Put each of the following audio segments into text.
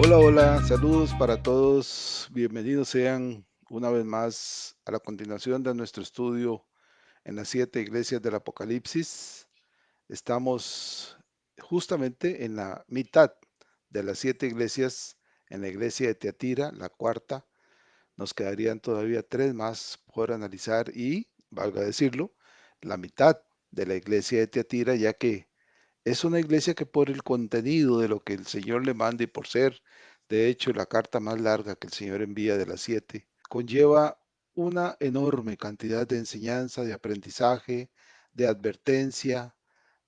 Hola, hola, saludos para todos. Bienvenidos sean una vez más a la continuación de nuestro estudio en las 7 iglesias del Apocalipsis. Estamos justamente en la mitad de las 7 iglesias, en la iglesia de Tiatira, la cuarta. Nos quedarían todavía 3 más por analizar y, valga decirlo, la mitad de la iglesia de Tiatira, ya que es una iglesia que por el contenido de lo que el Señor le manda y por ser, de hecho, la carta más larga que el Señor envía de las 7, conlleva una enorme cantidad de enseñanza, de aprendizaje, de advertencia,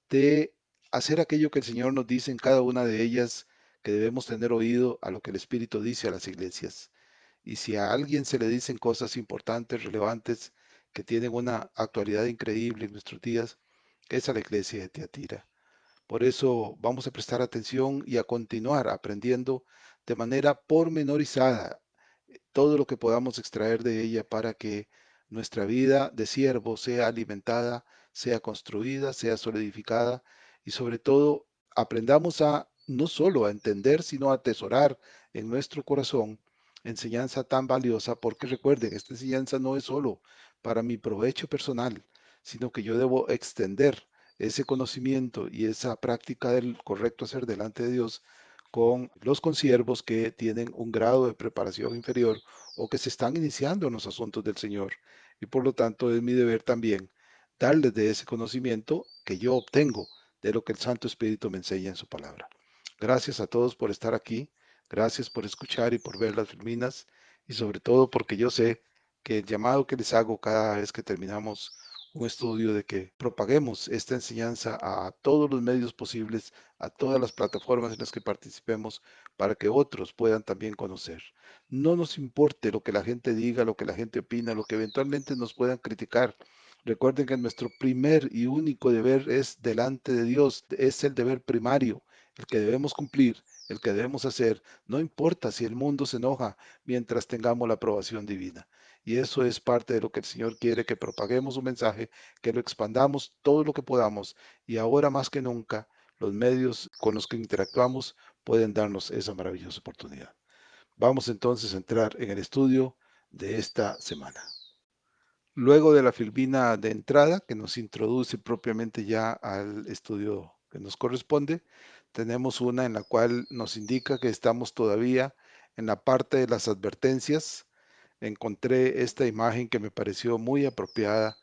de hacer aquello que el Señor nos dice en cada una de ellas, que debemos tener oído a lo que el Espíritu dice a las iglesias. Y si a alguien se le dicen cosas importantes, relevantes, que tienen una actualidad increíble en nuestros días, es a la iglesia de Tiatira. Por eso vamos a prestar atención y a continuar aprendiendo de manera pormenorizada todo lo que podamos extraer de ella para que nuestra vida de siervo sea alimentada, sea construida, sea solidificada y sobre todo aprendamos a no solo a entender, sino a atesorar en nuestro corazón enseñanza tan valiosa, porque recuerden, esta enseñanza no es solo para mi provecho personal, sino que yo debo extender ese conocimiento y esa práctica del correcto hacer delante de Dios con los consiervos que tienen un grado de preparación inferior o que se están iniciando en los asuntos del Señor. Y por lo tanto es mi deber también darles de ese conocimiento que yo obtengo de lo que el Santo Espíritu me enseña en su palabra. Gracias a todos por estar aquí, gracias por escuchar y por ver las filminas y sobre todo porque yo sé que el llamado que les hago cada vez que terminamos un estudio de que propaguemos esta enseñanza a todos los medios posibles, a todas las plataformas en las que participemos, para que otros puedan también conocer. No nos importe lo que la gente diga, lo que la gente opina, lo que eventualmente nos puedan criticar. Recuerden que nuestro primer y único deber es delante de Dios, es el deber primario, el que debemos cumplir, el que debemos hacer. No importa si el mundo se enoja mientras tengamos la aprobación divina. Y eso es parte de lo que el Señor quiere, que propaguemos un mensaje, que lo expandamos todo lo que podamos. Y ahora más que nunca, los medios con los que interactuamos pueden darnos esa maravillosa oportunidad. Vamos entonces a entrar en el estudio de esta semana. Luego de la filmina de entrada, que nos introduce propiamente ya al estudio que nos corresponde, tenemos una en la cual nos indica que estamos todavía en la parte de las advertencias. Encontré esta imagen que me pareció muy apropiada,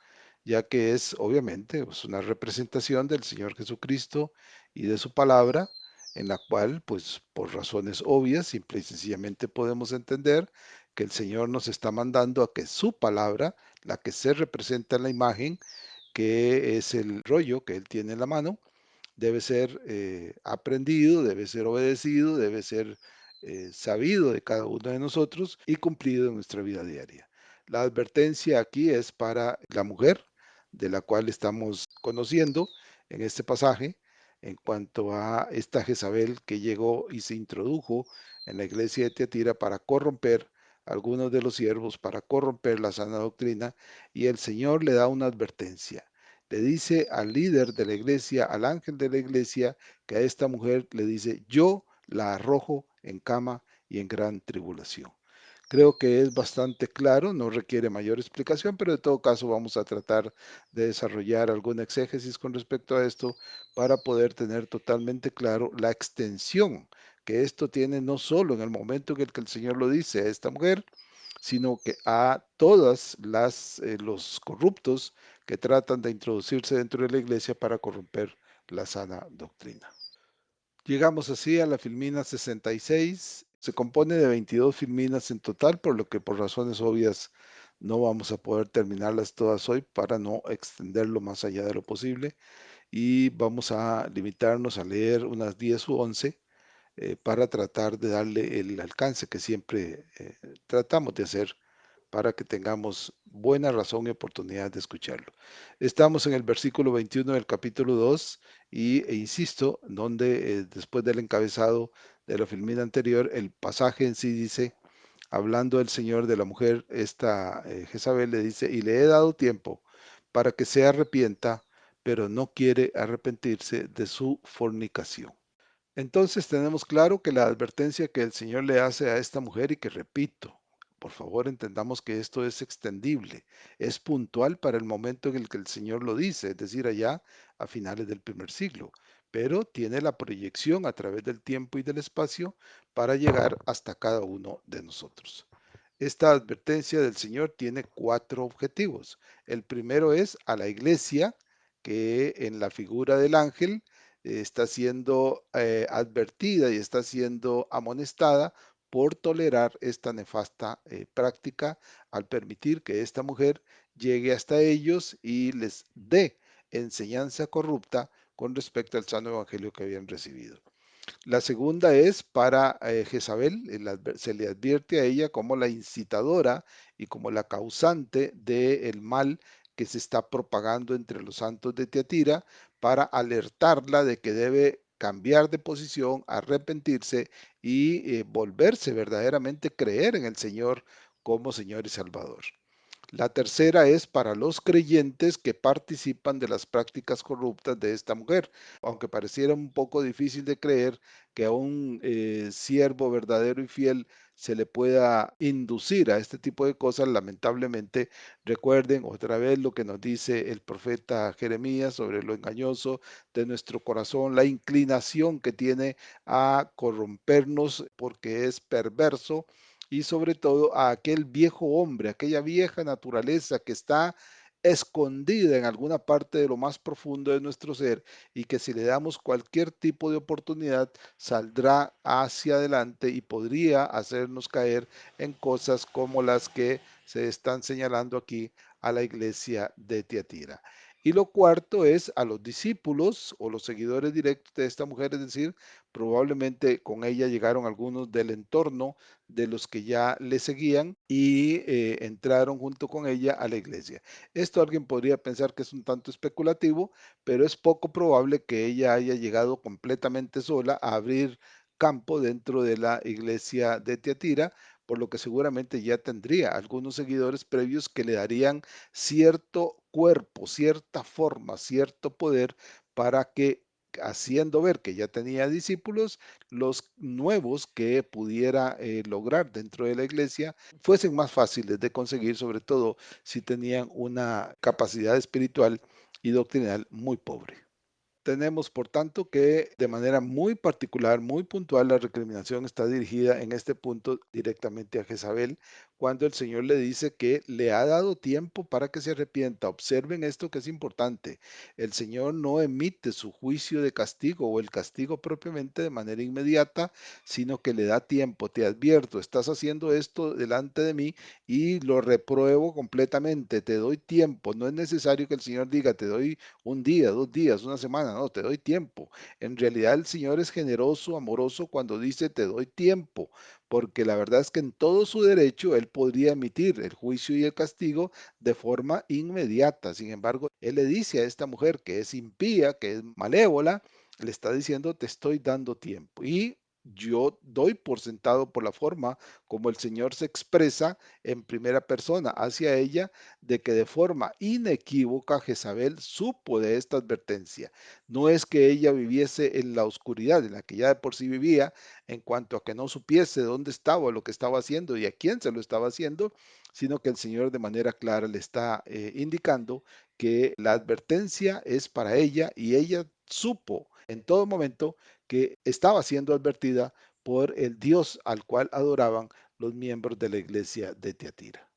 ya que es obviamente pues, una representación del Señor Jesucristo y de su palabra, en la cual, pues por razones obvias, simple y sencillamente podemos entender que el Señor nos está mandando a que su palabra, la que se representa en la imagen, que es el rollo que Él tiene en la mano, debe ser aprendido, debe ser obedecido, debe ser sabido de cada uno de nosotros y cumplido en nuestra vida diaria. La advertencia aquí es para la mujer, de la cual estamos conociendo en este pasaje, en cuanto a esta Jezabel que llegó y se introdujo en la iglesia de Tiatira para corromper a algunos de los siervos, para corromper la sana doctrina, y el Señor le da una advertencia. Le dice al líder de la iglesia, al ángel de la iglesia, que a esta mujer le dice, yo la arrojo en cama y en gran tribulación. Creo que es bastante claro, no requiere mayor explicación, pero de todo caso vamos a tratar de desarrollar alguna exégesis con respecto a esto para poder tener totalmente claro la extensión que esto tiene no solo en el momento en el que el Señor lo dice a esta mujer, sino que a todas los corruptos que tratan de introducirse dentro de la iglesia para corromper la sana doctrina. Llegamos así a la filmina 66. Se compone de 22 filminas en total, por lo que por razones obvias no vamos a poder terminarlas todas hoy para no extenderlo más allá de lo posible y vamos a limitarnos a leer unas 10 u 11 para tratar de darle el alcance que siempre tratamos de hacer para que tengamos buena razón y oportunidad de escucharlo. Estamos en el versículo 21 del capítulo 2 e insisto, donde después del encabezado de la filmina anterior, el pasaje en sí dice, hablando el Señor de la mujer, esta Jezabel le dice, y le he dado tiempo para que se arrepienta, pero no quiere arrepentirse de su fornicación. Entonces tenemos claro que la advertencia que el Señor le hace a esta mujer y que repito, por favor entendamos que esto es extendible, es puntual para el momento en el que el Señor lo dice, es decir, allá a finales del primer siglo, pero tiene la proyección a través del tiempo y del espacio para llegar hasta cada uno de nosotros. Esta advertencia del Señor tiene cuatro objetivos. El primero es a la iglesia, que en la figura del ángel está siendo advertida y está siendo amonestada por tolerar esta nefasta práctica al permitir que esta mujer llegue hasta ellos y les dé enseñanza corrupta con respecto al sano evangelio que habían recibido. La segunda es para Jezabel, se le advierte a ella como la incitadora y como la causante del mal que se está propagando entre los santos de Tiatira para alertarla de que debe cambiar de posición, arrepentirse y volverse verdaderamente creer en el Señor como Señor y Salvador. La tercera es para los creyentes que participan de las prácticas corruptas de esta mujer. Aunque pareciera un poco difícil de creer que a un siervo verdadero y fiel se le pueda inducir a este tipo de cosas, lamentablemente recuerden otra vez lo que nos dice el profeta Jeremías sobre lo engañoso de nuestro corazón, la inclinación que tiene a corrompernos porque es perverso y sobre todo a aquel viejo hombre, aquella vieja naturaleza que está escondida en alguna parte de lo más profundo de nuestro ser y que si le damos cualquier tipo de oportunidad saldrá hacia adelante y podría hacernos caer en cosas como las que se están señalando aquí a la iglesia de Tiatira. Y lo cuarto es a los discípulos o los seguidores directos de esta mujer, es decir, probablemente con ella llegaron algunos del entorno de los que ya le seguían y entraron junto con ella a la iglesia. Esto alguien podría pensar que es un tanto especulativo, pero es poco probable que ella haya llegado completamente sola a abrir campo dentro de la iglesia de Tiatira, por lo que seguramente ya tendría algunos seguidores previos que le darían cierto cuerpo, cierta forma, cierto poder para que haciendo ver que ya tenía discípulos, los nuevos que pudiera lograr dentro de la iglesia fuesen más fáciles de conseguir, sobre todo si tenían una capacidad espiritual y doctrinal muy pobre. Tenemos, por tanto, que de manera muy particular, muy puntual, la recriminación está dirigida en este punto directamente a Jezabel, cuando el Señor le dice que le ha dado tiempo para que se arrepienta. Observen esto que es importante. El Señor no emite su juicio de castigo o el castigo propiamente de manera inmediata, sino que le da tiempo. Te advierto, estás haciendo esto delante de mí y lo repruebo completamente. Te doy tiempo. No es necesario que el Señor diga, te doy un día, 2 días, una semana, no, te doy tiempo. En realidad el Señor es generoso, amoroso cuando dice te doy tiempo, porque la verdad es que en todo su derecho Él podría emitir el juicio y el castigo de forma inmediata. Sin embargo, Él le dice a esta mujer que es impía, que es malévola, le está diciendo te estoy dando tiempo. Y yo doy por sentado por la forma como el Señor se expresa en primera persona hacia ella de que de forma inequívoca Jezabel supo de esta advertencia. No es que ella viviese en la oscuridad en la que ya de por sí vivía, en cuanto a que no supiese dónde estaba, lo que estaba haciendo y a quién se lo estaba haciendo, sino que el Señor de manera clara le está indicando que la advertencia es para ella y ella supo en todo momento que estaba siendo advertida por el Dios al cual adoraban los miembros de la iglesia de Tiatira.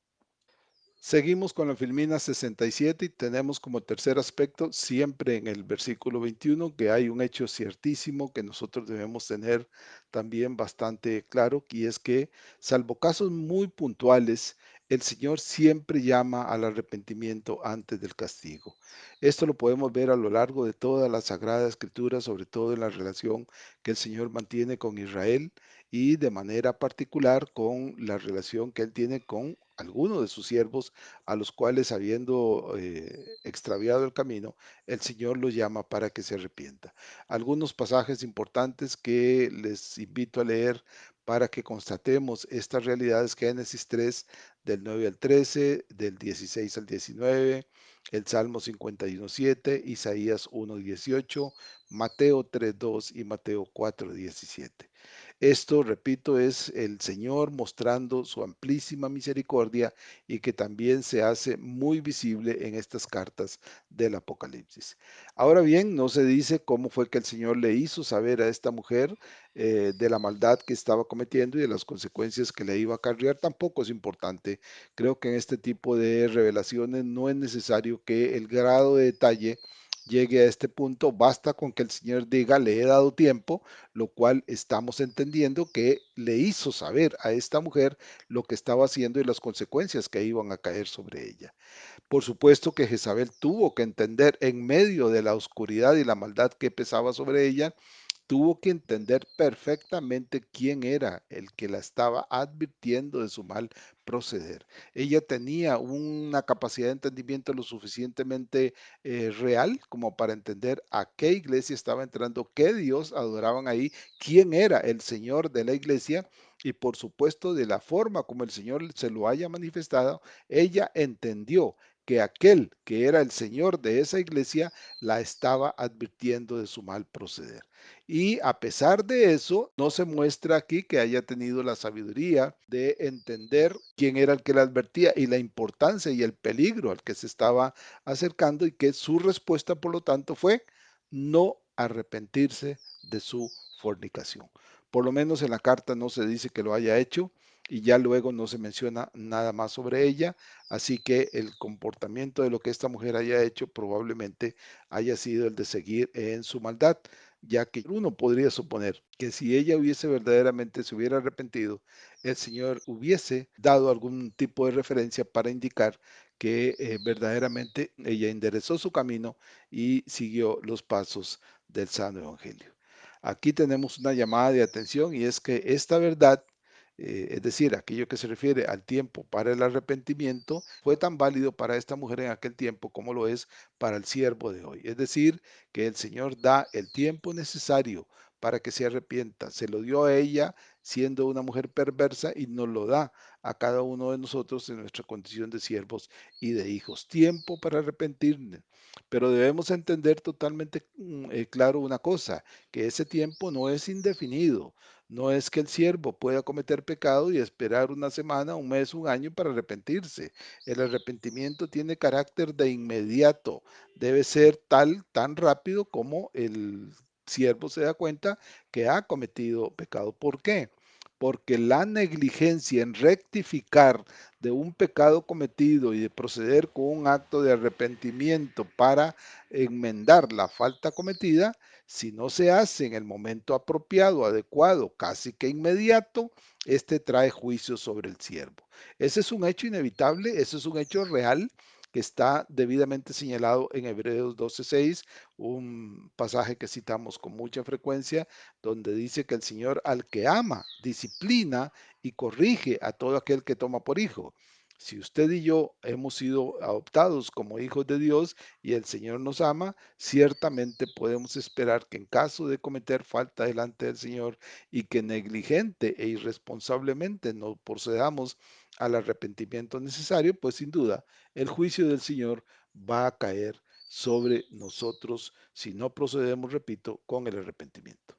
Seguimos con la Filmina 67 y tenemos como tercer aspecto, siempre en el versículo 21, que hay un hecho ciertísimo que nosotros debemos tener también bastante claro, y es que, salvo casos muy puntuales, el Señor siempre llama al arrepentimiento antes del castigo. Esto lo podemos ver a lo largo de toda la Sagrada Escritura, sobre todo en la relación que el Señor mantiene con Israel y de manera particular con la relación que Él tiene con algunos de sus siervos a los cuales habiendo extraviado el camino, el Señor los llama para que se arrepienta. Algunos pasajes importantes que les invito a leer para que constatemos estas realidades. Génesis 3, del 9 al 13, del 16 al 19, el Salmo 51:7, Isaías 1:18, Mateo 3:2 y Mateo 4:17. Esto, repito, es el Señor mostrando su amplísima misericordia y que también se hace muy visible en estas cartas del Apocalipsis. Ahora bien, no se dice cómo fue que el Señor le hizo saber a esta mujer de la maldad que estaba cometiendo y de las consecuencias que le iba a acarrear. Tampoco es importante. Creo que en este tipo de revelaciones no es necesario que el grado de detalle llegue a este punto. Basta con que el Señor diga, le he dado tiempo, lo cual estamos entendiendo que le hizo saber a esta mujer lo que estaba haciendo y las consecuencias que iban a caer sobre ella. Por supuesto que Jezabel tuvo que entender en medio de la oscuridad y la maldad que pesaba sobre ella, tuvo que entender perfectamente quién era el que la estaba advirtiendo de su mal proceder. Ella tenía una capacidad de entendimiento lo suficientemente real como para entender a qué iglesia estaba entrando, qué Dios adoraban ahí, quién era el Señor de la iglesia y por supuesto de la forma como el Señor se lo haya manifestado, ella entendió que aquel que era el Señor de esa iglesia la estaba advirtiendo de su mal proceder. Y a pesar de eso, no se muestra aquí que haya tenido la sabiduría de entender quién era el que la advertía y la importancia y el peligro al que se estaba acercando y que su respuesta, por lo tanto, fue no arrepentirse de su fornicación. Por lo menos en la carta no se dice que lo haya hecho y ya luego no se menciona nada más sobre ella, así que el comportamiento de lo que esta mujer haya hecho probablemente haya sido el de seguir en su maldad, ya que uno podría suponer que si ella hubiese verdaderamente se hubiera arrepentido, el Señor hubiese dado algún tipo de referencia para indicar que verdaderamente ella enderezó su camino y siguió los pasos del sano evangelio. Aquí tenemos una llamada de atención y es que esta verdad, es decir, aquello que se refiere al tiempo para el arrepentimiento, fue tan válido para esta mujer en aquel tiempo como lo es para el siervo de hoy. Es decir, que el Señor da el tiempo necesario para que se arrepienta. Se lo dio a ella siendo una mujer perversa y nos lo da a cada uno de nosotros en nuestra condición de siervos y de hijos. Tiempo para arrepentirnos. Pero debemos entender totalmente claro una cosa, que ese tiempo no es indefinido. No es que el siervo pueda cometer pecado y esperar una semana, un mes, un año para arrepentirse. El arrepentimiento tiene carácter de inmediato. Debe ser tan rápido como el siervo se da cuenta que ha cometido pecado. ¿Por qué? Porque la negligencia en rectificar de un pecado cometido y de proceder con un acto de arrepentimiento para enmendar la falta cometida, si no se hace en el momento apropiado, adecuado, casi que inmediato, este trae juicio sobre el siervo. Ese es un hecho inevitable, ese es un hecho real que está debidamente señalado en Hebreos 12:6, un pasaje que citamos con mucha frecuencia, donde dice que el Señor al que ama, disciplina y corrige a todo aquel que toma por hijo. Si usted y yo hemos sido adoptados como hijos de Dios y el Señor nos ama, ciertamente podemos esperar que en caso de cometer falta delante del Señor y que negligente e irresponsablemente no procedamos al arrepentimiento necesario, pues sin duda el juicio del Señor va a caer sobre nosotros si no procedemos, repito, con el arrepentimiento.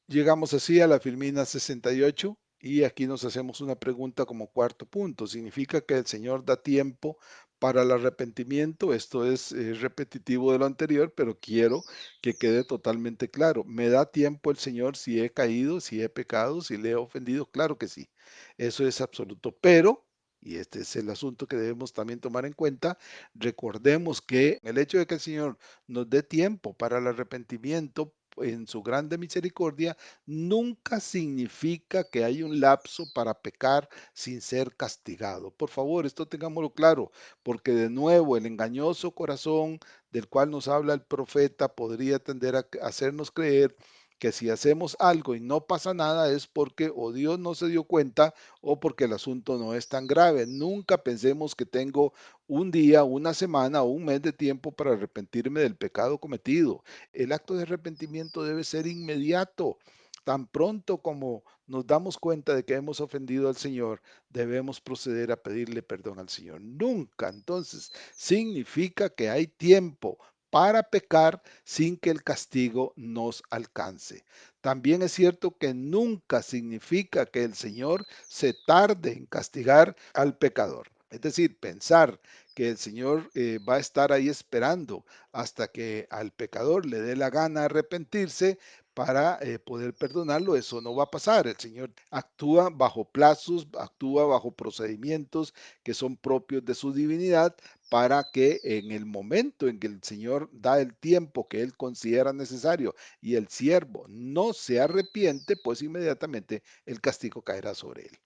Llegamos así a la Filmina 68 y aquí nos hacemos una pregunta como cuarto punto. ¿Significa que el Señor da tiempo para el arrepentimiento? Esto es repetitivo de lo anterior, pero quiero que quede totalmente claro. ¿Me da tiempo el Señor si he caído, si he pecado, si le he ofendido? Claro que sí. Eso es absoluto. Pero, y este es el asunto que debemos también tomar en cuenta, recordemos que el hecho de que el Señor nos dé tiempo para el arrepentimiento en su grande misericordia, nunca significa que hay un lapso para pecar sin ser castigado. Por favor, esto tengámoslo claro, porque de nuevo el engañoso corazón del cual nos habla el profeta podría tender a hacernos creer que si hacemos algo y no pasa nada es porque o Dios no se dio cuenta o porque el asunto no es tan grave. Nunca pensemos que tengo un día, una semana o un mes de tiempo para arrepentirme del pecado cometido. El acto de arrepentimiento debe ser inmediato. Tan pronto como nos damos cuenta de que hemos ofendido al Señor, debemos proceder a pedirle perdón al Señor. Nunca, entonces, significa que hay tiempo para pecar sin que el castigo nos alcance. También es cierto que nunca significa que el Señor se tarde en castigar al pecador. Es decir, pensar que el Señor va a estar ahí esperando hasta que al pecador le dé la gana arrepentirse para poder perdonarlo, eso no va a pasar. El Señor actúa bajo plazos, actúa bajo procedimientos que son propios de su divinidad para que en el momento en que el Señor da el tiempo que Él considera necesario y el siervo no se arrepiente, pues inmediatamente el castigo caerá sobre él.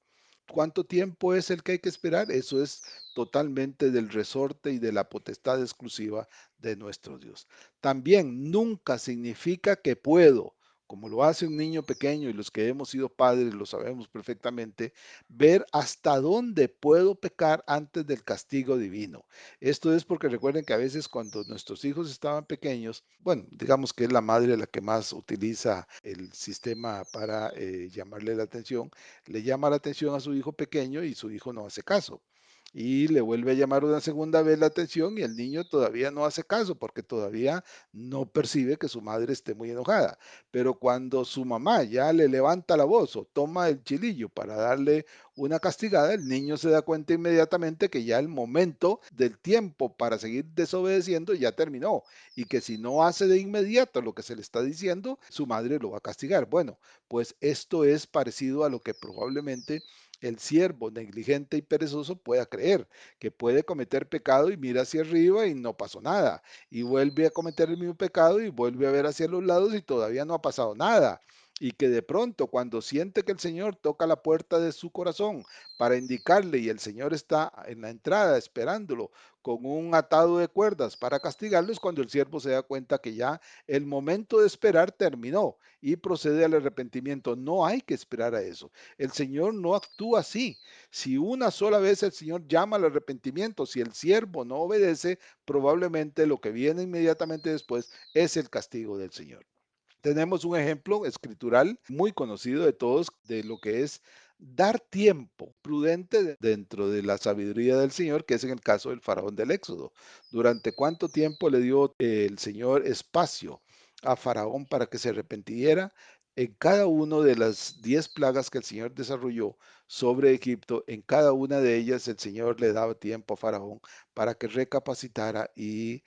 ¿Cuánto tiempo es el que hay que esperar? Eso es totalmente del resorte y de la potestad exclusiva de nuestro Dios. También nunca significa que puedo, como lo hace un niño pequeño y los que hemos sido padres lo sabemos perfectamente, ver hasta dónde puedo pecar antes del castigo divino. Esto es porque recuerden que a veces cuando nuestros hijos estaban pequeños, bueno, digamos que es la madre la que más utiliza el sistema para llamarle la atención, le llama la atención a su hijo pequeño y su hijo no hace caso. Y le vuelve a llamar una segunda vez la atención y el niño todavía no hace caso porque todavía no percibe que su madre esté muy enojada. Pero cuando su mamá ya le levanta la voz o toma el chilillo para darle una castigada, el niño se da cuenta inmediatamente que ya el momento del tiempo para seguir desobedeciendo ya terminó y que si no hace de inmediato lo que se le está diciendo, su madre lo va a castigar. Bueno, pues esto es parecido a lo que probablemente el siervo negligente y perezoso pueda creer, que puede cometer pecado y mira hacia arriba y no pasó nada, y vuelve a cometer el mismo pecado y vuelve a ver hacia los lados y todavía no ha pasado nada. Y que de pronto cuando siente que el Señor toca la puerta de su corazón para indicarle y el Señor está en la entrada esperándolo con un atado de cuerdas para castigarlo, es cuando el siervo se da cuenta que ya el momento de esperar terminó y procede al arrepentimiento. No hay que esperar a eso. El Señor no actúa así. Si una sola vez el Señor llama al arrepentimiento, si el siervo no obedece, probablemente lo que viene inmediatamente después es el castigo del Señor. Tenemos un ejemplo escritural muy conocido de todos de lo que es dar tiempo prudente dentro de la sabiduría del Señor, que es en el caso del faraón del Éxodo. ¿Durante cuánto tiempo le dio el Señor espacio a Faraón para que se arrepintiera? En cada una de las 10 plagas que el Señor desarrolló sobre Egipto, en cada una de ellas el Señor le daba tiempo a Faraón para que recapacitara y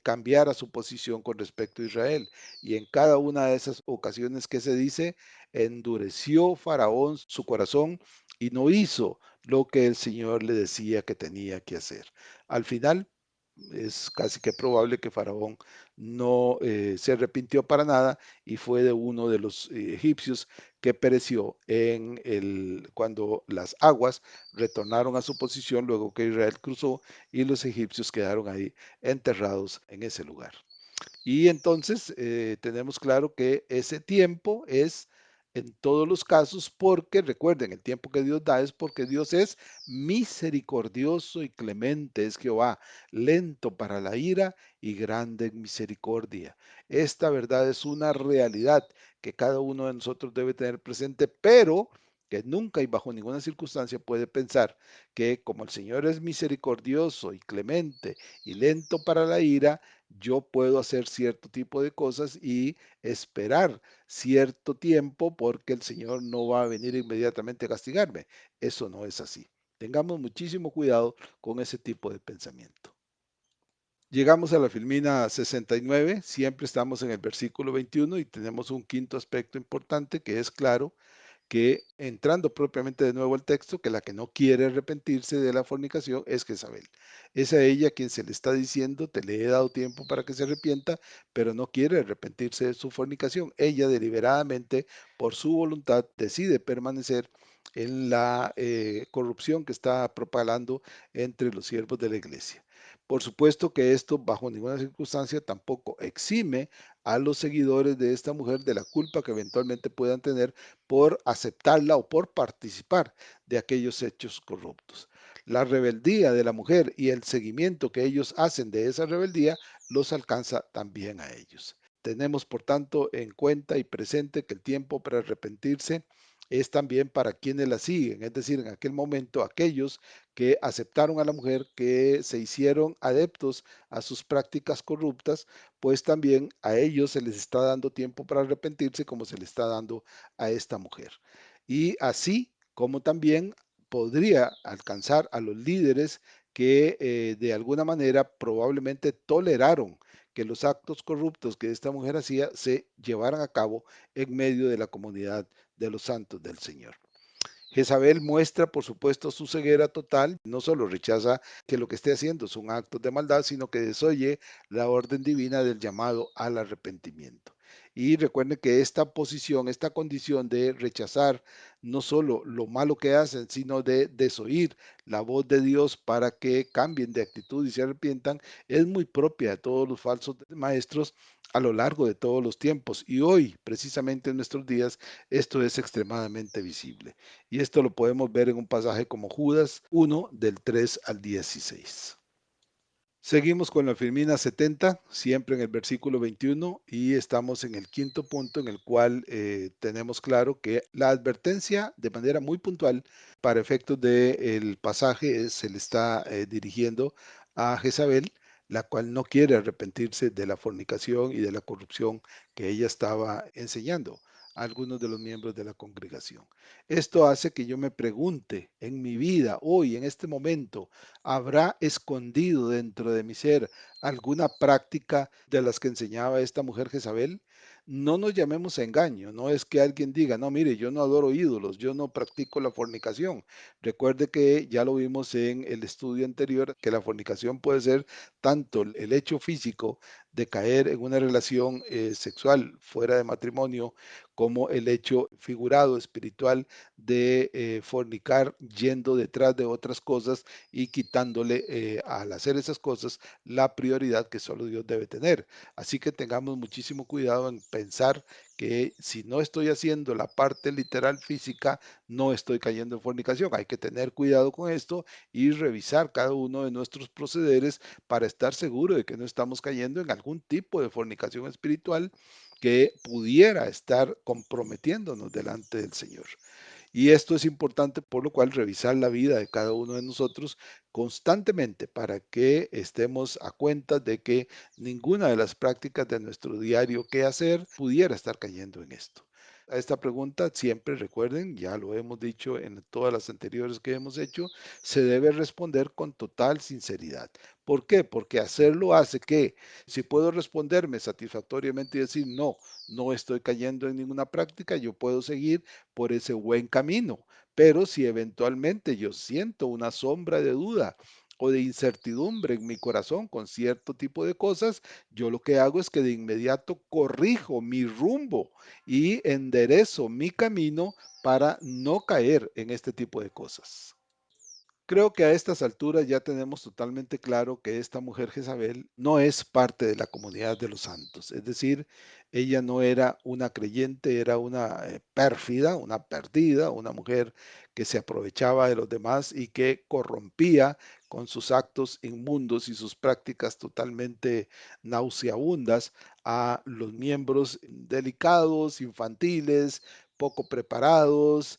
cambiara su posición con respecto a Israel. Y en cada una de esas ocasiones que se dice, endureció Faraón su corazón y no hizo lo que el Señor le decía que tenía que hacer. Al final, es casi que probable que Faraón no se arrepintió para nada y fue de uno de los egipcios que pereció cuando las aguas retornaron a su posición luego que Israel cruzó y los egipcios quedaron ahí enterrados en ese lugar. Y entonces tenemos claro que ese tiempo es en todos los casos porque recuerden, el tiempo que Dios da es porque Dios es misericordioso y clemente, es Jehová, lento para la ira y grande en misericordia. Esta verdad es una realidad que cada uno de nosotros debe tener presente, pero que nunca y bajo ninguna circunstancia puede pensar que como el Señor es misericordioso y clemente y lento para la ira, yo puedo hacer cierto tipo de cosas y esperar cierto tiempo porque el Señor no va a venir inmediatamente a castigarme. Eso no es así. Tengamos muchísimo cuidado con ese tipo de pensamiento. Llegamos a la Filmina 69, siempre estamos en el versículo 21 y tenemos un quinto aspecto importante que es claro que entrando propiamente de nuevo al texto, que la que no quiere arrepentirse de la fornicación es Jezabel. Es a ella quien se le está diciendo, te le he dado tiempo para que se arrepienta, pero no quiere arrepentirse de su fornicación. Ella deliberadamente, por su voluntad, decide permanecer en la corrupción que está propagando entre los siervos de la iglesia. Por supuesto que esto bajo ninguna circunstancia tampoco exime a los seguidores de esta mujer de la culpa que eventualmente puedan tener por aceptarla o por participar de aquellos hechos corruptos. La rebeldía de la mujer y el seguimiento que ellos hacen de esa rebeldía los alcanza también a ellos. Tenemos, por tanto, en cuenta y presente que el tiempo para arrepentirse es también para quienes la siguen, es decir, en aquel momento aquellos que aceptaron a la mujer, que se hicieron adeptos a sus prácticas corruptas, pues también a ellos se les está dando tiempo para arrepentirse como se le está dando a esta mujer. Y así como también podría alcanzar a los líderes que de alguna manera probablemente toleraron que los actos corruptos que esta mujer hacía se llevaran a cabo en medio de la comunidad de los santos del Señor. Jezabel muestra, por supuesto, su ceguera total, no solo rechaza que lo que esté haciendo son actos de maldad, sino que desoye la orden divina del llamado al arrepentimiento. Y recuerden que esta posición, esta condición de rechazar no solo lo malo que hacen, sino de desoír la voz de Dios para que cambien de actitud y se arrepientan, es muy propia de todos los falsos maestros a lo largo de todos los tiempos. Y hoy, precisamente en nuestros días, esto es extremadamente visible. Y esto lo podemos ver en un pasaje como Judas 1 del 3 al 16. Seguimos con la Firmina 70, siempre en el versículo 21, y estamos en el quinto punto en el cual tenemos claro que la advertencia de manera muy puntual para efectos del pasaje se le está dirigiendo a Jezabel, la cual no quiere arrepentirse de la fornicación y de la corrupción que ella estaba enseñando a algunos de los miembros de la congregación. Esto hace que yo me pregunte en mi vida, hoy, en este momento, ¿habrá escondido dentro de mi ser alguna práctica de las que enseñaba esta mujer Jezabel? No nos llamemos a engaño, no es que alguien diga, no, mire, yo no adoro ídolos, yo no practico la fornicación. Recuerde que ya lo vimos en el estudio anterior, que la fornicación puede ser tanto el hecho físico de caer en una relación sexual fuera de matrimonio, como el hecho figurado espiritual de fornicar yendo detrás de otras cosas y quitándole al hacer esas cosas la prioridad que solo Dios debe tener. Así que tengamos muchísimo cuidado en pensar que si no estoy haciendo la parte literal física, no estoy cayendo en fornicación. Hay que tener cuidado con esto y revisar cada uno de nuestros procederes para estar seguro de que no estamos cayendo en algún tipo de fornicación espiritual que pudiera estar comprometiéndonos delante del Señor. Y esto es importante, por lo cual revisar la vida de cada uno de nosotros constantemente para que estemos a cuenta de que ninguna de las prácticas de nuestro diario qué hacer pudiera estar cayendo en esto. A esta pregunta siempre recuerden, ya lo hemos dicho en todas las anteriores que hemos hecho, se debe responder con total sinceridad. ¿Por qué? Porque hacerlo hace que si puedo responderme satisfactoriamente y decir no, no estoy cayendo en ninguna práctica, yo puedo seguir por ese buen camino. Pero si eventualmente yo siento una sombra de duda o de incertidumbre en mi corazón con cierto tipo de cosas, yo lo que hago es que de inmediato corrijo mi rumbo y enderezo mi camino para no caer en este tipo de cosas. Creo que a estas alturas ya tenemos totalmente claro que esta mujer Jezabel no es parte de la comunidad de los santos, es decir, ella no era una creyente, era una pérfida, una perdida, una mujer que se aprovechaba de los demás y que corrompía con sus actos inmundos y sus prácticas totalmente nauseabundas a los miembros delicados, infantiles, poco preparados,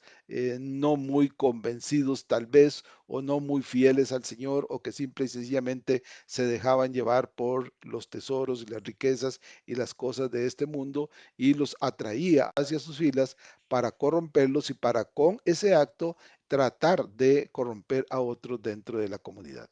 no muy convencidos tal vez o no muy fieles al Señor o que simple y sencillamente se dejaban llevar por los tesoros y las riquezas y las cosas de este mundo y los atraía hacia sus filas para corromperlos y para con ese acto tratar de corromper a otros dentro de la comunidad.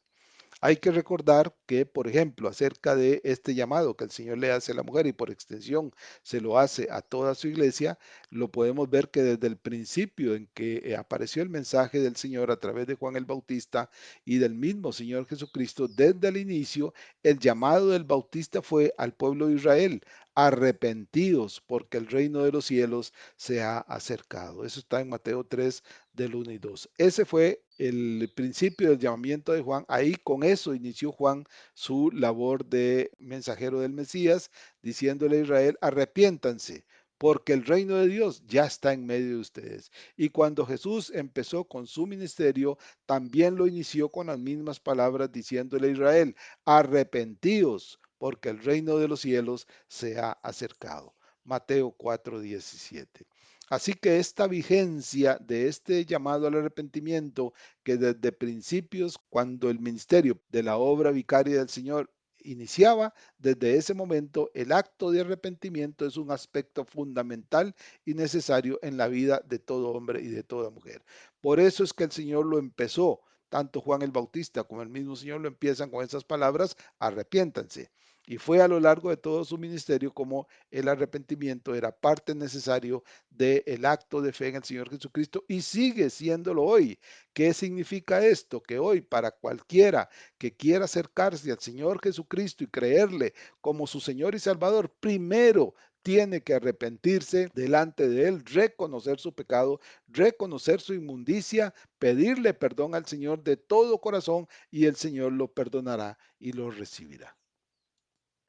Hay que recordar que, por ejemplo, acerca de este llamado que el Señor le hace a la mujer y por extensión se lo hace a toda su iglesia, lo podemos ver que desde el principio en que apareció el mensaje del Señor a través de Juan el Bautista y del mismo Señor Jesucristo, desde el inicio, el llamado del Bautista fue al pueblo de Israel, arrepentidos porque el reino de los cielos se ha acercado. Eso está en Mateo 3 del 1 y 2. Ese fue el principio del llamamiento de Juan. Ahí con eso inició Juan su labor de mensajero del Mesías, diciéndole a Israel, arrepiéntanse, porque el reino de Dios ya está en medio de ustedes. Y cuando Jesús empezó con su ministerio, también lo inició con las mismas palabras, diciéndole a Israel, arrepentíos, porque el reino de los cielos se ha acercado. Mateo 4:17. Así que esta vigencia de este llamado al arrepentimiento, que desde principios, cuando el ministerio de la obra vicaria del Señor iniciaba, desde ese momento el acto de arrepentimiento es un aspecto fundamental y necesario en la vida de todo hombre y de toda mujer. Por eso es que el Señor lo empezó. Tanto Juan el Bautista como el mismo Señor lo empiezan con esas palabras: arrepiéntanse. Y fue a lo largo de todo su ministerio como el arrepentimiento era parte necesario del acto de fe en el Señor Jesucristo y sigue siéndolo hoy. ¿Qué significa esto? Que hoy para cualquiera que quiera acercarse al Señor Jesucristo y creerle como su Señor y Salvador, primero tiene que arrepentirse delante de Él, reconocer su pecado, reconocer su inmundicia, pedirle perdón al Señor de todo corazón y el Señor lo perdonará y lo recibirá.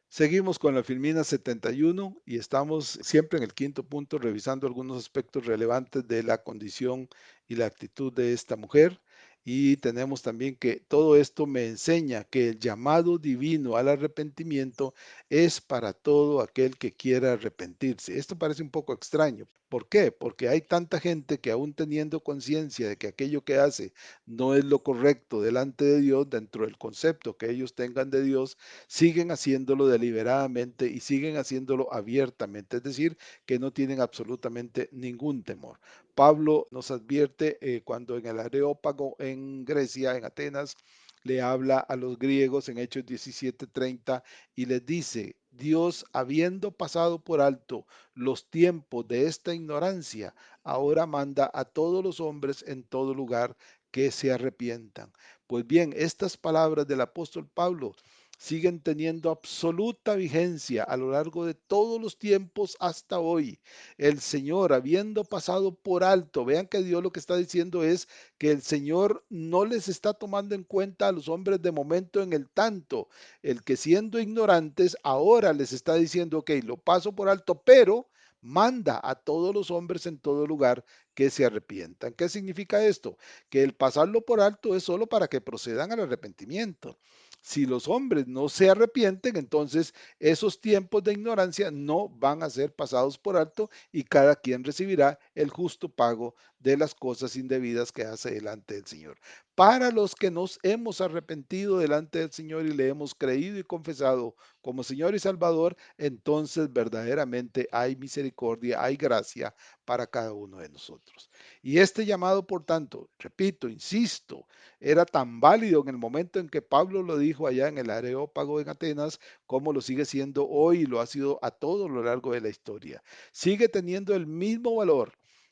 Seguimos con la filmina 71 y estamos siempre en el quinto punto revisando algunos aspectos relevantes de la condición y la actitud de esta mujer. Y tenemos también que todo esto me enseña que el llamado divino al arrepentimiento es para todo aquel que quiera arrepentirse. Esto parece un poco extraño. ¿Por qué? Porque hay tanta gente que aún teniendo conciencia de que aquello que hace no es lo correcto delante de Dios, dentro del concepto que ellos tengan de Dios, siguen haciéndolo deliberadamente y siguen haciéndolo abiertamente, es decir, que no tienen absolutamente ningún temor. Pablo nos advierte cuando en el Areópago en Grecia, en Atenas, le habla a los griegos en Hechos 17:30 y les dice: Dios, habiendo pasado por alto los tiempos de esta ignorancia, ahora manda a todos los hombres en todo lugar que se arrepientan. Pues bien, estas palabras del apóstol Pablo siguen teniendo absoluta vigencia a lo largo de todos los tiempos hasta hoy. El Señor, habiendo pasado por alto, vean que Dios lo que está diciendo es que el Señor no les está tomando en cuenta a los hombres de momento en el tanto. El que siendo ignorantes ahora les está diciendo: ok, lo paso por alto, pero manda a todos los hombres en todo lugar que se arrepientan. ¿Qué significa esto? Que el pasarlo por alto es solo para que procedan al arrepentimiento. Si los hombres no se arrepienten, entonces esos tiempos de ignorancia no van a ser pasados por alto y cada quien recibirá el justo pago de las cosas indebidas que hace delante del Señor. Para los que nos hemos arrepentido delante del Señor y le hemos creído y confesado como Señor y Salvador, entonces verdaderamente hay misericordia, hay gracia para cada uno de nosotros. Y este llamado, por tanto, repito, insisto, era tan válido en el momento en que Pablo lo dijo allá en el Areópago en Atenas, como lo sigue siendo hoy y lo ha sido a todo lo largo de la historia. Sigue teniendo el mismo valor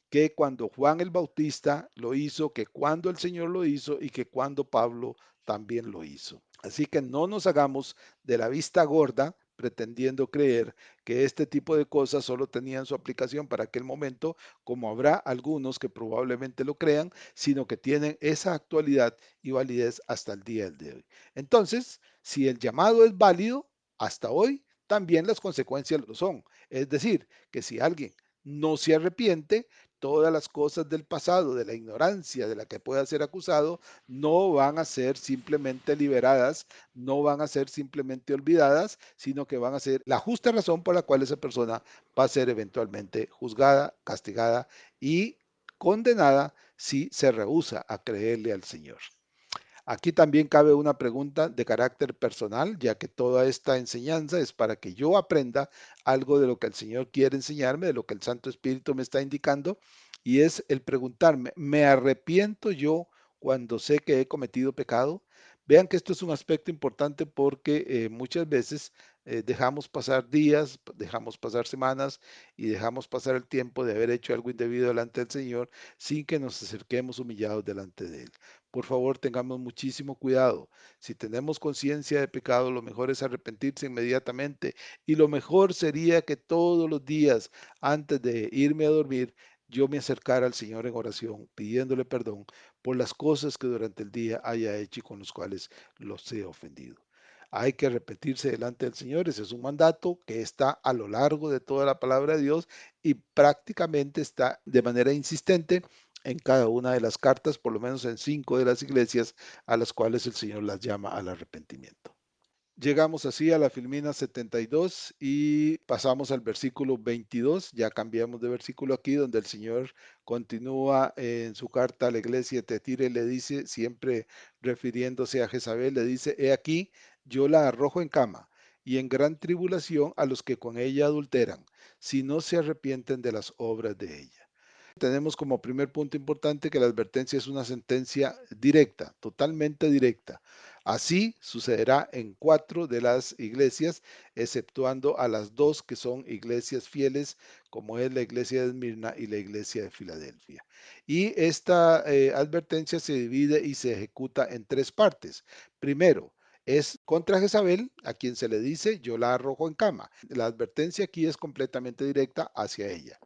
que cuando Juan el Bautista lo hizo, que cuando el Señor lo hizo y que cuando Pablo también lo hizo. Así que no nos hagamos de la vista gorda pretendiendo creer que este tipo de cosas solo tenían su aplicación para aquel momento, como habrá algunos que probablemente lo crean, sino que tienen esa actualidad y validez hasta el día de hoy. Entonces, si el llamado es válido hasta hoy, también las consecuencias lo son. Es decir, que si alguien no se arrepiente, todas las cosas del pasado, de la ignorancia de la que pueda ser acusado, no van a ser simplemente liberadas, no van a ser simplemente olvidadas, sino que van a ser la justa razón por la cual esa persona va a ser eventualmente juzgada, castigada y condenada si se rehúsa a creerle al Señor. Aquí también cabe una pregunta de carácter personal, ya que toda esta enseñanza es para que yo aprenda algo de lo que el Señor quiere enseñarme, de lo que el Santo Espíritu me está indicando, y es el preguntarme: ¿me arrepiento yo cuando sé que he cometido pecado? Vean que esto es un aspecto importante porque muchas veces dejamos pasar días, dejamos pasar semanas y dejamos pasar el tiempo de haber hecho algo indebido delante del Señor sin que nos acerquemos humillados delante de Él. Por favor, tengamos muchísimo cuidado. Si tenemos conciencia de pecado, lo mejor es arrepentirse inmediatamente y lo mejor sería que todos los días, antes de irme a dormir, yo me acercara al Señor en oración, pidiéndole perdón por las cosas que durante el día haya hecho y con los cuales los he ofendido. Hay que arrepentirse delante del Señor. Ese es un mandato que está a lo largo de toda la palabra de Dios y prácticamente está de manera insistente en cada una de las cartas, por lo menos en 5 de las iglesias a las cuales el Señor las llama al arrepentimiento. Llegamos así a la Filmina 72 y pasamos al versículo 22. Ya cambiamos de versículo aquí, donde el Señor continúa en su carta a la iglesia de Tiatira y le dice, siempre refiriéndose a Jezabel, le dice, he aquí, yo la arrojo en cama y en gran tribulación a los que con ella adulteran, si no se arrepienten de las obras de ella. Tenemos como primer punto importante que la advertencia es una sentencia directa, totalmente directa. Así sucederá en 4 de las iglesias, exceptuando a las 2 que son iglesias fieles, como es la iglesia de Esmirna y la iglesia de Filadelfia. Y esta advertencia se divide y se ejecuta en 3 partes. Primero, es contra Jezabel, a quien se le dice, yo la arrojo en cama. La advertencia aquí es completamente directa hacia ella.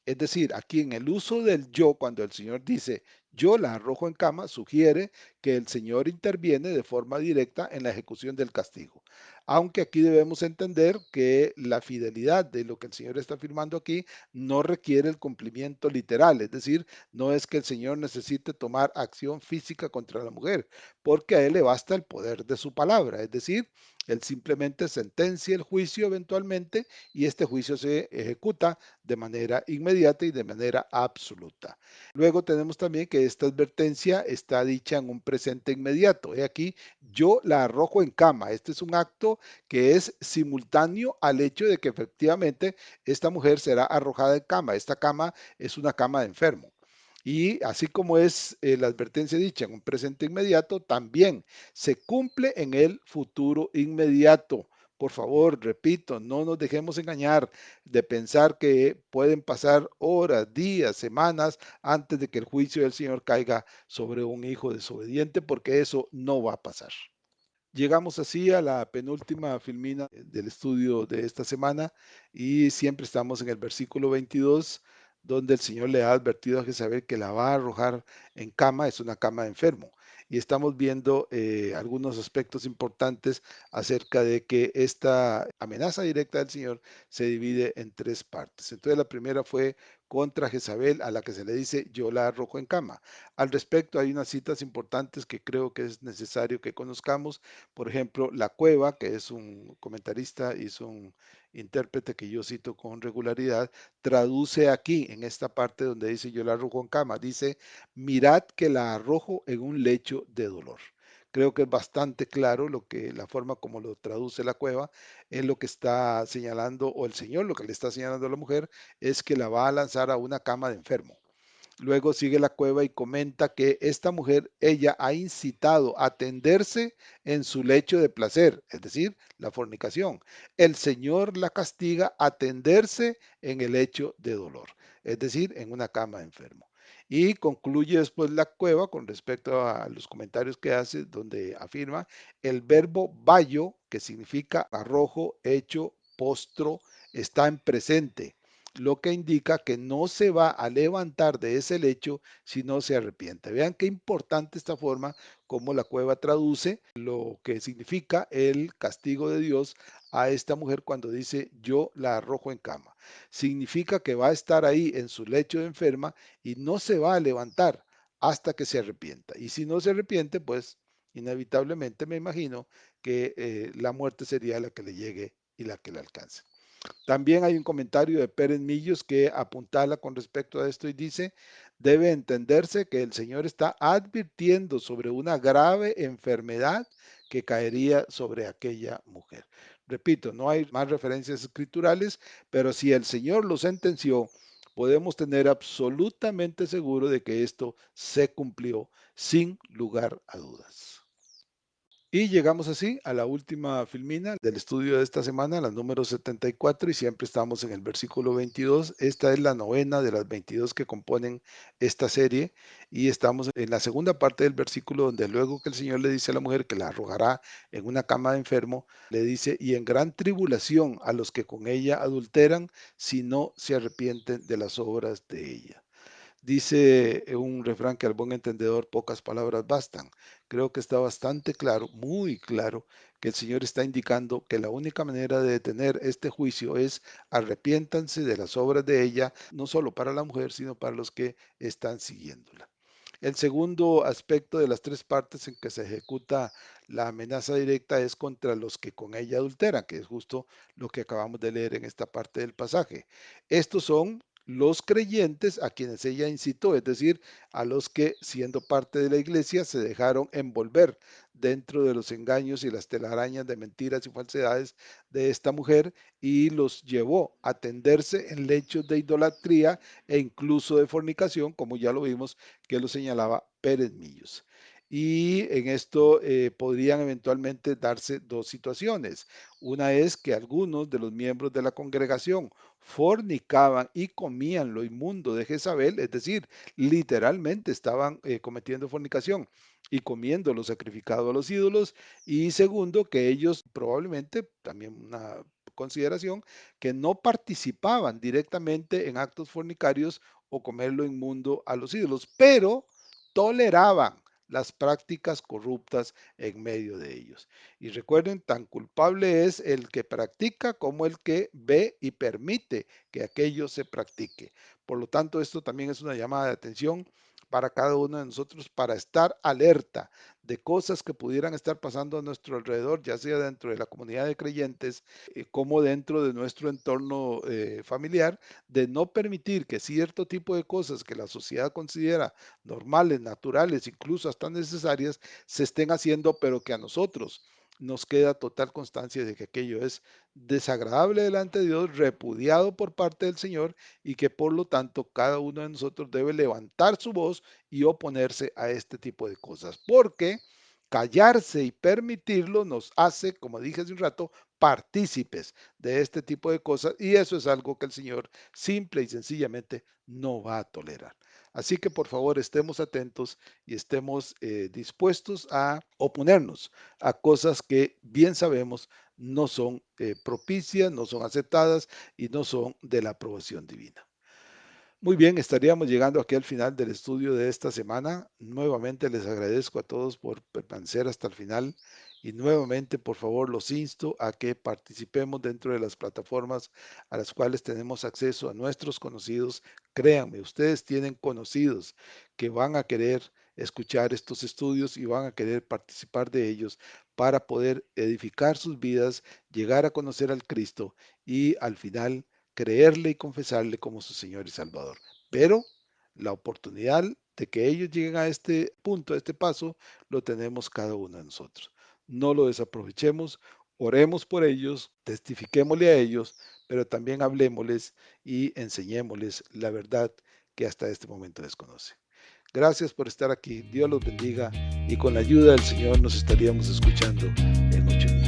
Es decir, aquí en el uso del yo, cuando el Señor dice yo la arrojo en cama, sugiere que el Señor interviene de forma directa en la ejecución del castigo. Aunque aquí debemos entender que la fidelidad de lo que el Señor está afirmando aquí no requiere el cumplimiento literal, es decir, no es que el Señor necesite tomar acción física contra la mujer, porque a Él le basta el poder de su palabra, es decir, Él simplemente sentencia el juicio eventualmente y este juicio se ejecuta de manera inmediata y de manera absoluta. Luego tenemos también que esta advertencia está dicha en un presente inmediato. He aquí, yo la arrojo en cama. Este es un acto que es simultáneo al hecho de que efectivamente esta mujer será arrojada en cama. Esta cama es una cama de enfermo. Y así como es la advertencia dicha en un presente inmediato, también se cumple en el futuro inmediato. Por favor, repito, no nos dejemos engañar de pensar que pueden pasar horas, días, semanas antes de que el juicio del Señor caiga sobre un hijo desobediente, porque eso no va a pasar. Llegamos así a la penúltima filmina del estudio de esta semana y siempre estamos en el versículo 22, donde el Señor le ha advertido a Jezabel que la va a arrojar en cama, es una cama de enfermo. Y estamos viendo algunos aspectos importantes acerca de que esta amenaza directa del Señor se divide en 3 partes. Entonces la primera fue contra Jezabel, a la que se le dice yo la arrojo en cama. Al respecto hay unas citas importantes que creo que es necesario que conozcamos. Por ejemplo, La Cueva, que es un comentarista y es un intérprete que yo cito con regularidad, traduce aquí en esta parte donde dice yo la arrojo en cama, dice, mirad que la arrojo en un lecho de dolor. Creo que es bastante claro lo que la forma como lo traduce La Cueva es lo que está señalando, o el Señor lo que le está señalando a la mujer es que la va a lanzar a una cama de enfermo. Luego sigue la cueva y comenta que esta mujer, ella ha incitado a tenderse en su lecho de placer, es decir, la fornicación. El Señor la castiga a tenderse en el lecho de dolor, es decir, en una cama de enfermo. Y concluye después la cueva con respecto a los comentarios que hace, donde afirma el verbo bayo, que significa arrojo, hecho, postro, está en presente, lo que indica que no se va a levantar de ese lecho si no se arrepiente. Vean qué importante esta forma, como la cueva traduce lo que significa el castigo de Dios a esta mujer cuando dice yo la arrojo en cama. Significa que va a estar ahí en su lecho de enferma y no se va a levantar hasta que se arrepienta. Y si no se arrepiente, pues inevitablemente me imagino que la muerte sería la que le llegue y la que le alcance. También hay un comentario de Pérez Millos que apuntala con respecto a esto y dice, debe entenderse que el Señor está advirtiendo sobre una grave enfermedad que caería sobre aquella mujer. Repito, no hay más referencias escriturales, pero si el Señor lo sentenció, podemos tener absolutamente seguro de que esto se cumplió sin lugar a dudas. Y llegamos así a la última filmina del estudio de esta semana, la número 74, y siempre estamos en el versículo 22. Esta es la novena de las 22 que componen esta serie, y estamos en la segunda parte del versículo donde luego que el Señor le dice a la mujer que la arrojará en una cama de enfermo, le dice, y en gran tribulación a los que con ella adulteran, si no se arrepienten de las obras de ella. Dice un refrán que al buen entendedor pocas palabras bastan. Creo que está bastante claro, muy claro, que el Señor está indicando que la única manera de detener este juicio es arrepiéntanse de las obras de ella, no solo para la mujer, sino para los que están siguiéndola. El segundo aspecto de las tres partes en que se ejecuta la amenaza directa es contra los que con ella adulteran, que es justo lo que acabamos de leer en esta parte del pasaje. Estos son los creyentes a quienes ella incitó, es decir, a los que siendo parte de la iglesia se dejaron envolver dentro de los engaños y las telarañas de mentiras y falsedades de esta mujer y los llevó a tenderse en lechos de idolatría e incluso de fornicación, como ya lo vimos que lo señalaba Pérez Millos. Y en esto podrían eventualmente darse dos situaciones. Una es que algunos de los miembros de la congregación fornicaban y comían lo inmundo de Jezabel, es decir, literalmente estaban cometiendo fornicación y comiendo lo sacrificado a los ídolos. Y segundo, que ellos probablemente, también una consideración, que no participaban directamente en actos fornicarios o comer lo inmundo a los ídolos, pero toleraban las prácticas corruptas en medio de ellos. Y recuerden, tan culpable es el que practica como el que ve y permite que aquello se practique. Por lo tanto, esto también es una llamada de atención para cada uno de nosotros para estar alerta de cosas que pudieran estar pasando a nuestro alrededor, ya sea dentro de la comunidad de creyentes como dentro de nuestro entorno familiar, de no permitir que cierto tipo de cosas que la sociedad considera normales, naturales, incluso hasta necesarias, se estén haciendo, pero que a nosotros nos queda total constancia de que aquello es desagradable delante de Dios, repudiado por parte del Señor y que por lo tanto cada uno de nosotros debe levantar su voz y oponerse a este tipo de cosas, porque callarse y permitirlo nos hace, como dije hace un rato, partícipes de este tipo de cosas y eso es algo que el Señor simple y sencillamente no va a tolerar. Así que por favor estemos atentos y estemos dispuestos a oponernos a cosas que bien sabemos no son propicias, no son aceptadas y no son de la aprobación divina. Muy bien, estaríamos llegando aquí al final del estudio de esta semana. Nuevamente les agradezco a todos por permanecer hasta el final y nuevamente, por favor, los insto a que participemos dentro de las plataformas a las cuales tenemos acceso a nuestros conocidos. Créanme, ustedes tienen conocidos que van a querer escuchar estos estudios y van a querer participar de ellos para poder edificar sus vidas, llegar a conocer al Cristo y al final creerle y confesarle como su Señor y Salvador. Pero la oportunidad de que ellos lleguen a este punto, a este paso, lo tenemos cada uno de nosotros. No lo desaprovechemos, oremos por ellos, testifiquémosle a ellos, pero también hablemosles y enseñémosles la verdad que hasta este momento desconoce. Gracias por estar aquí, Dios los bendiga y con la ayuda del Señor nos estaríamos escuchando en 8 días.